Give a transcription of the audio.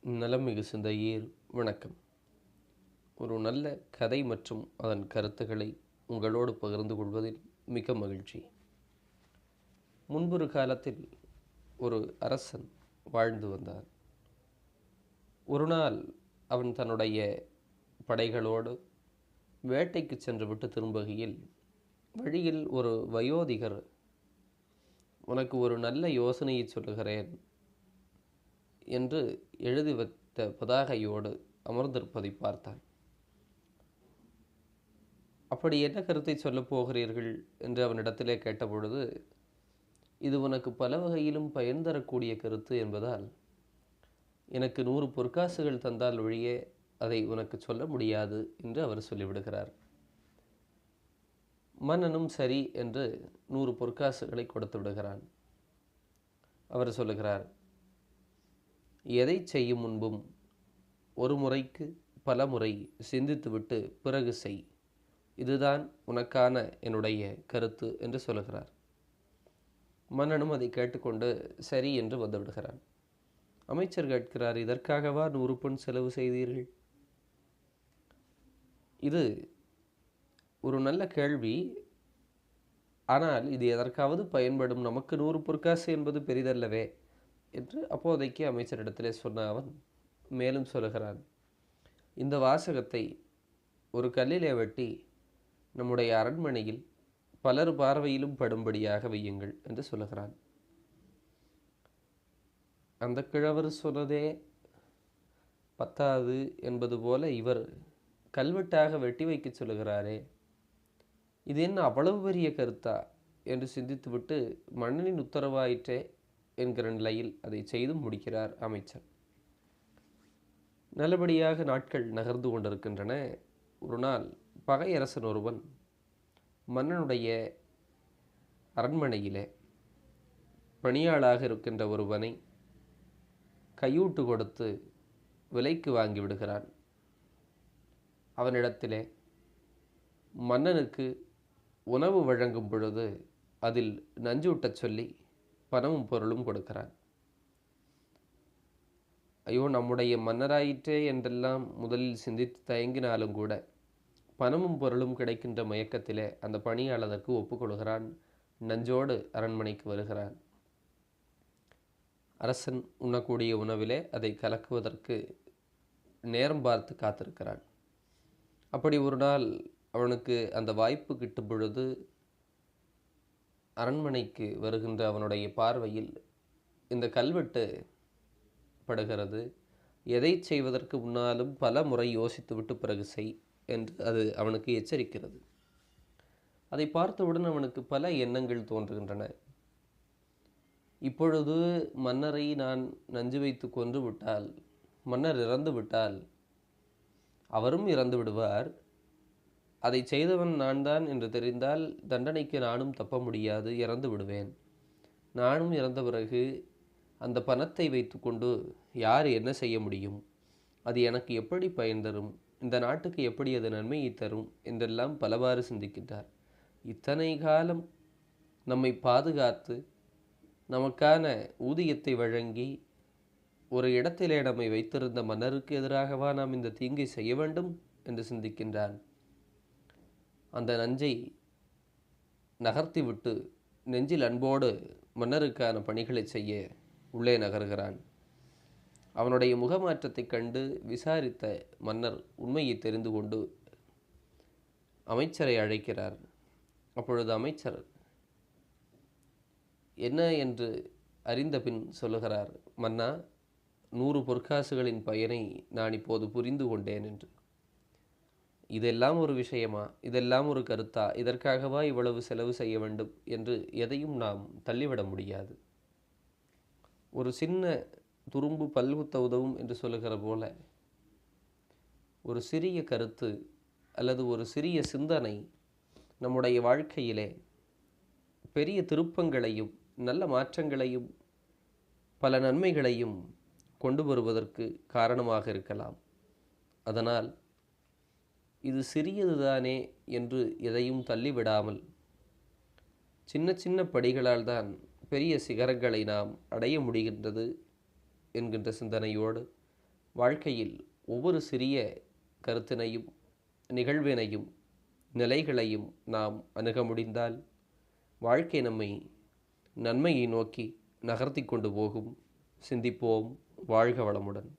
நலமிகு சிந்தையீர் வணக்கம். ஒரு நல்ல கதை மற்றும் அதன் கருத்துக்களை உங்களோடு பகிர்ந்து கொள்வதில் மிக மகிழ்ச்சி. முன்பொரு காலத்தில் ஒரு அரசன் வாழ்ந்து வந்தார். ஒரு நாள் அவன் தன்னுடைய படைகளோடு வேட்டைக்கு சென்றுவிட்டு திரும்புகையில் வழியில் ஒரு வயோதிகர், உனக்கு ஒரு நல்ல யோசனையை சொல்லுகிறேன் என்று எழுதி வைத்த பதாகையோடு அமர்ந்திருப்பதை பார்த்தான். அப்படி என்ன கருத்தை சொல்லப் போகிறீர்கள் என்று அவனிடத்திலே கேட்டபொழுது, இது உனக்கு பல வகையிலும் பயன் தரக்கூடிய கருத்து என்பதால் எனக்கு 100 பொற்காசுகள் தந்தால் ஒழிய அதை உனக்கு சொல்ல முடியாது என்று அவர் சொல்லிவிடுகிறார். மன்னனும் சரி என்று 100 பொற்காசுகளை கொடுத்து விடுகிறான். அவர் சொல்லுகிறார், எதை செய்யும் முன்பும் ஒரு முறைக்கு பல முறை சிந்தித்துவிட்டு பிறகு செய், இதுதான் உனக்கான என்னுடைய கருத்து என்று சொல்லுகிறார். மன்னனும் அதை கேட்டுக்கொண்டு சரி என்று வந்து விடுகிறான். அமைச்சர் கேட்கிறார், இதற்காகவா 100 பொன் செலவு செய்தீர்கள்? இது ஒரு நல்ல கேள்வி, ஆனால் இது எதற்காவது பயன்படும், நமக்கு 100 பொற்காசு என்பது பெரிதல்லவே என்று அப்போதைக்கு அமைச்சரிடத்திலே சொன்ன அவன் மேலும் சொல்லுகிறான், இந்த வாசகத்தை ஒரு கல்லிலே வெட்டி நம்முடைய அரண்மனையில் பலர் பார்வையிலும் படும்படியாக வையுங்கள் என்று சொல்லுகிறான். அந்த கிழவர் சொன்னதே பத்தாது என்பது போல இவர் கல்வெட்டாக வெட்டி வைக்க சொல்லுகிறாரே, இது என்ன அவ்வளவு பெரிய கருத்தா என்று சிந்தித்துவிட்டு மன்னனின் உத்தரவாயிற்றே என்கிற நிலையில் அதை செய்து முடிக்கிறார் அமைச்சர். நல்லபடியாக நாட்கள் நகர்ந்து கொண்டிருக்கின்றன. ஒரு நாள் பகையரசன் ஒருவன் மன்னனுடைய அரண்மனையிலே பணியாளாக இருக்கின்ற ஒருவனை கையூட்டு கொடுத்து விலைக்கு வாங்கி விடுகிறான். அவனிடத்திலே மன்னனுக்கு உணவு வழங்கும் பொழுது அதில் நஞ்சூட்டச் சொல்லி பணமும் பொருளும் கொடுக்கிறான். ஐயோ, நம்முடைய மன்னராயிற்றே என்றெல்லாம் முதலில் சிந்தித்து தயங்கினாலும் கூட பணமும் பொருளும் கிடைக்கின்ற மயக்கத்திலே அந்த பணியாளருக்கு ஒப்புக்கொள்கிறான். நஞ்சோடு அரண்மனைக்கு வருகிறான். அரசன் உண்ணக்கூடிய உணவிலே அதை கலக்குவதற்கு நேரம் பார்த்து காத்திருக்கிறான். அப்படி ஒரு நாள் அவனுக்கு அந்த வாய்ப்பு கிட்டும் பொழுது அரண்மனைக்கு வருகின்ற அவனுடைய பார்வையில் இந்த கல்வெட்டு படுகிறது. எதை செய்வதற்கு முன்னாலும் பல முறை யோசித்துவிட்டு பிறகு செய் என்று அது அவனுக்கு எச்சரிக்கிறது. அதை பார்த்தவுடன் அவனுக்கு பல எண்ணங்கள் தோன்றுகின்றன. இப்பொழுது மன்னரை நான் நஞ்சு வைத்து கொன்று விட்டால், மன்னர் இறந்து விட்டால் அவரும் இறந்து விடுவார். அதை செய்தவன் நான் தான் என்று தெரிந்தால் தண்டனைக்கு நானும் தப்ப முடியாது, இறந்து விடுவேன். நானும் இறந்த பிறகு அந்த பணத்தை வைத்துக்கொண்டு யார் என்ன செய்ய முடியும்? அது எனக்கு எப்படி பயன் தரும்? இந்த நாட்டுக்கு எப்படி அது நன்மையை தரும் என்றெல்லாம் பலவாறு சிந்திக்கின்றார். இத்தனை காலம் நம்மை பாதுகாத்து நமக்கான ஊதியத்தை வழங்கி ஒரு இடத்திலே நம்மை வைத்திருந்த மன்னருக்கு எதிராகவா நாம் இந்த தீங்கை செய்ய வேண்டும் என்று சிந்திக்கின்றான். அந்த நஞ்சை நகர்த்திவிட்டு நெஞ்சில் அன்போடு மன்னருக்கான பணிகளை செய்ய உள்ளே நகர்கிறான். அவனுடைய முகமாற்றத்தை கண்டு விசாரித்த மன்னர் உண்மையை தெரிந்து கொண்டு அமைச்சரை அழைக்கிறார். அப்பொழுது அமைச்சர் என்ன என்று அறிந்த பின் சொல்லுகிறார், மன்னா, 100 பொற்காசுகளின் பயனை நான் இப்போது புரிந்து கொண்டேன் என்று. இதெல்லாம் ஒரு விஷயமா? இதெல்லாம் ஒரு கருத்தா? இதற்காகவா இவ்வளவு செலவு செய்ய வேண்டும் என்று எதையும் நாம் தள்ளிவிட முடியாது. ஒரு சின்ன துரும்பு பல்குத்த உதவும் என்று சொல்லுகிற போல ஒரு சிறிய கருத்து அல்லது ஒரு சிறிய சிந்தனை நம்முடைய வாழ்க்கையிலே பெரிய திருப்பங்களையும் நல்ல மாற்றங்களையும் பல நன்மைகளையும் கொண்டு வருவதற்கு காரணமாக இருக்கலாம். அதனால் இது சிறியதுதானே என்று எதையும் தள்ளிவிடாமல் சின்ன சின்ன படிகளால் தான் பெரிய சிகரங்களை நாம் அடைய முடிகின்றது என்கின்ற சிந்தனையோடு வாழ்க்கையில் ஒவ்வொரு சிறிய கருத்தினையும், நிகழ்வினையும், நிலைகளையும் நாம் அணுக முடிந்தால் வாழ்க்கை நம்மை நன்மையை நோக்கி நகர்த்தி கொண்டு போகும். சிந்திப்போம். வாழ்க வளமுடன்.